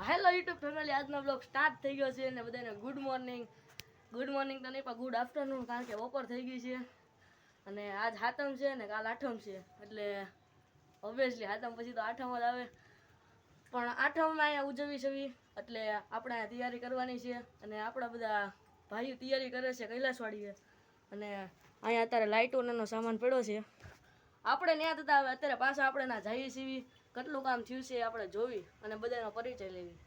Hello YouTube family, આજનો blog start થઈ ગયો છે અને બધાને ગુડ મોર્નિંગ તો નહીં પણ ગુડ આફ્ટરનૂન, કારણ કે બપોર થઈ ગઈ છે અને આજ હાતમ છે ને કાલ આઠમ છે, એટલે ઓબ્વિયસલી હાતમ પછી તો આઠમ જ આવે. પણ આઠમમાં અહીંયા ઉજવી છવી એટલે આપણે તૈયારી કરવાની છે અને આપણા બધા ભાઈઓ તૈયારી કરે છે કૈલાસવાડીએ. અને અહીંયા અત્યારે લાઇટોનો સામાન પડ્યો છે. આપણે ત્યાં થતા હવે અત્યારે પાછા આપણે ના જઈએ છીએ. કેટલું કામ થયું છે આપણે જોવી અને બધાનો પરિચય લેવી.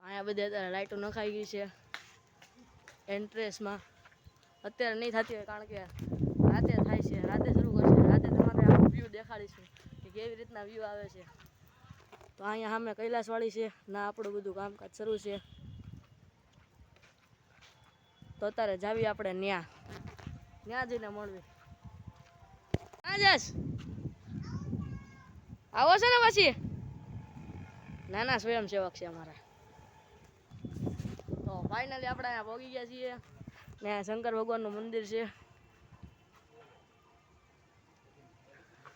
અહીંયા બધે અત્યારે લાઇટો નખાઈ ગઈ છે એન્ટ્રેસમાં. અત્યારે નહીં થતી હોય કારણ કે રાતે થાય છે, રાતે શરૂ કરશે. રાતે તમારે આખું વ્યૂ દેખાડીશું કે કેવી રીતના વ્યૂ આવે છે. તો અહીંયા સામે કૈલાસવાડી છે ના, આપણું બધું કામકાજ શરૂ છે. તો અત્યારે જાવી આપણે ન્યા જઈને મળવી. હા જશ આવો છે ને પછી નાના સ્વયંસેવક છે અમારા. તો ફાઇનલી આપણે અહીંયા પહોંચી ગયા છીએ ને શંકર ભગવાનનું મંદિર છે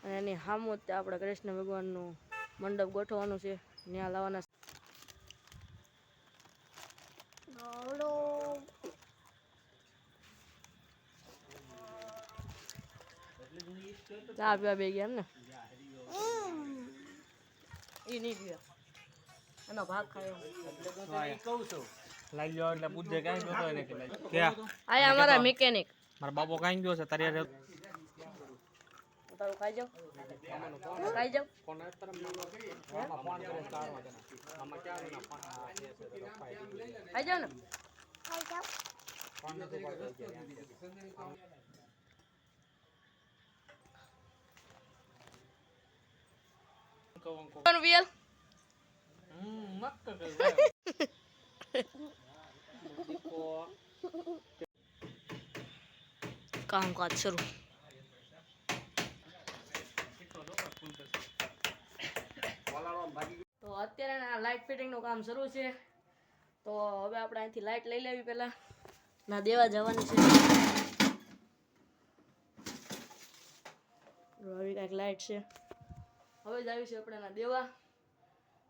અને એની સામું જ આપણે કૃષ્ણ ભગવાનનું મંડપ ગોઠવવાનું છે. ત્યાં લાવવાના ચા પીવા બે ગયા એમ ને? એ નહીં પીવા, એનો ભાગ ખાયો. આયા અમારા મિકેનિક મારા બાપો કાઈ ગયો છે તારે તારું ખાઈ જાવ, ખાઈ જાવ. ખાઈ જાવ ને. કામકાજ શરૂ. તો અત્યારે લાઇટ ફિટિંગનું કામ શરૂ છે. તો હવે આપણે અહીંથી લાઇટ લઈ લેવી પહેલા ના દેવા જવાની છે. આવી કાંઈક લાઇટ છે, હવે જ આવી છે આપણે ના દેવા.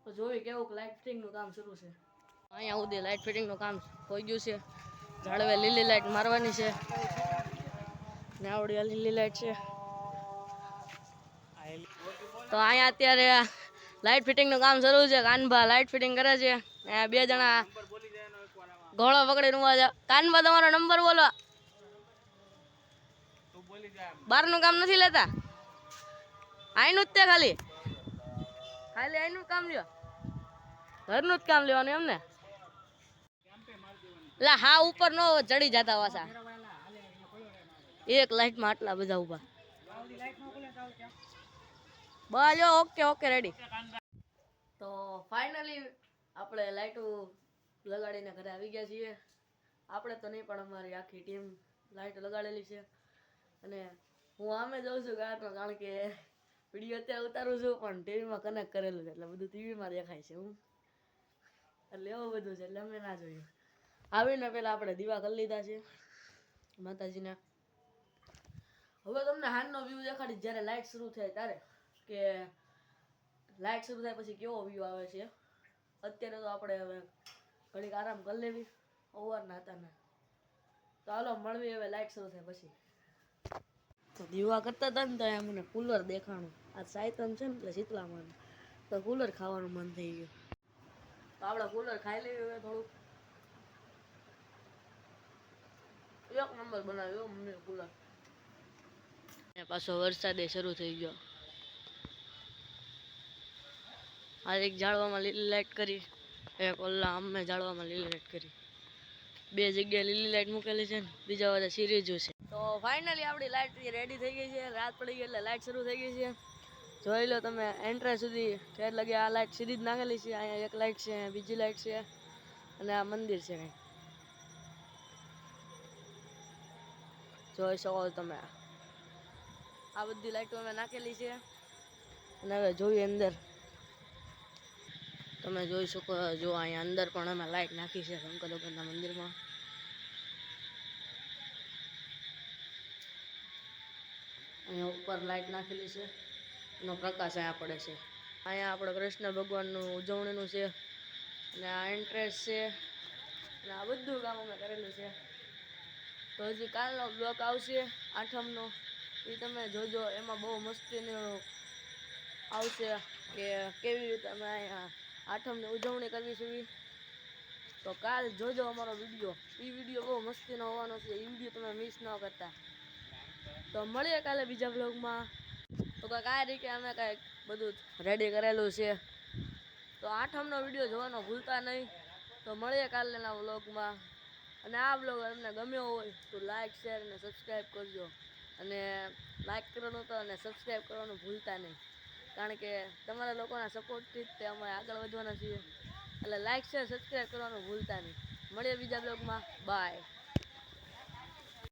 તો જોવી કેવું લાઇટ ફિટિંગનું કામ શરૂ છે. અહીંયા સુધી લાઇટ ફિટિંગનું કામ થઈ ગયું છે. ઝાડવે લીલી લાઇટ મારવાની છે ને આવડી લીલી લાઇટ છે. તો અહીંયા અત્યારે લાઇટ ફિટિંગનું કામ શરૂ છે. કાનભા લાઇટ ફિટિંગ કરે છે. બે જણા ઘોડો પકડીને ઉભા છે. કાનભા તમારો નંબર બોલો. બહારનું કામ નથી લેતા, આઈનું જ તે ખાલી આઈનું કામ લ્યો, ઘરનું જ કામ લેવાનું એમ ને? એટલે હા ઉપર નો ચડી જતા પાછા. એક લાઇટમાં આટલા બધા ઉભા. બસ ઓકે ઓકે રેડી. તો ફાઇનલી આપણે લાઇટો લગાડીને ઘરે આવી ગયા છીએ. આપણે તો નહીં પણ અમારી આખી ટીમ લાઇટ લગાડેલી છે. અને હું આમે જાઉં છું કારણ કે વિડીયો અત્યારે ઉતારું છું પણ ટીવીમાં કનેક્ટ કરેલું છે, એટલે બધું ટીવીમાં દેખાય છે. એટલે એવું બધું છે, એટલે અમે ના જોયું. આવીને પેલા આપણે દીવા કરી લીધા છે માતાજીના. હવે તમને હાનનો વ્યૂ દેખાડીશ જ્યારે લાઇટ શરૂ થાય ત્યારે, કે લાઇટ શરૂ થાય પછી કેવો વ્યૂ આવે છે. અત્યારે તો આપણે હવે ઘડીક આરામ કરી લેવી સવારના હતા ને. તો હાલો મળવી હવે લાઇટ શરૂ થાય પછી. તો દીવા કરતા હતા ને તો મને કુલર દેખાણું. આ સાયતમ છે ને એટલે શીતળામાં, તો કુલર ખાવાનું મન થઈ ગયું. તો આપણે કુલર ખાઈ લેવી હવે થોડુંક. એક નંબર બનાવ્યો મમ્મી કુલર. પાછો વરસાદ શરૂ થઈ ગયો. આ એક ઝાડવામાં લીલી લાઇટ કરી, એક ઓલા આમે ઝાડવામાં લીલી લાઇટ કરી. બે જગ્યાએ લીલી લાઇટ મૂકેલી છે ને બીજા બધા સિરીઝો છે. તો ફાઇનલી આપણી લાઇટ રેડી થઈ ગઈ છે. રાત પડી ગઈ એટલે લાઇટ શરૂ થઈ ગઈ છે. જોઈ લો તમે એન્ટ્રન્સ સુધી ઠેર લગે આ લાઇટ સીધી જ નાખેલી છે. અહીંયા એક લાઇટ છે, બીજી લાઇટ છે અને આ મંદિર છે કંઈક, જોઈ શકો તમે. આ બધી લાઇટો અમે નાખેલી છે અને હવે જોઈએ અંદર. તમે જોઈ શકો, જો અહીંયા અંદર પણ અમે લાઇટ નાખી છે શંકર ભગવાનના મંદિરમાં. અહીંયા ઉપર લાઇટ નાખેલી છે, એનો પ્રકાશ અહીંયા પડે છે. અહીંયા આપણે કૃષ્ણ ભગવાનનું ઉજવણીનું છે અને આ એન્ટ્રેસ છે અને આ બધું કામ અમે કરેલું છે. તો હજી કાલનો બ્લોક આવશે 8મનો, એ તમે જોજો. એમાં બહુ મસ્તીનું આવશે કે કેવી રીતે અમે અહીંયા 8મની ઉજવણી કરવી છે. તો કાલ જોજો અમારો વિડીયો. એ વિડીયો બહુ મસ્તીનો હોવાનો છે. એ વિડીયો તમે મિસ ન કરતા. તો મળીએ કાલે બીજા બ્લોગમાં. તો કંઈક આ રીતે અમે કંઈક બધું રેડી કરેલું છે. તો 8મનો વિડીયો જોવાનો ભૂલતા નહીં. તો મળીએ કાલના વ્લોગમાં. અને આ બ્લોગ તમને ગમ્યો હોય તો લાઈક, શેર અને સબસ્ક્રાઈબ કરજો. અને લાઈક કરવાનું તો અને સબસ્ક્રાઈબ કરવાનું ભૂલતા નહીં, કારણ કે તમારા લોકોના સપોર્ટથી જ તે અમે આગળ વધવાના છીએ. એટલે લાઈક, શેર, સબસ્ક્રાઈબ કરવાનું ભૂલતા નહીં. મળીએ બીજા બ્લોગમાં. બાય.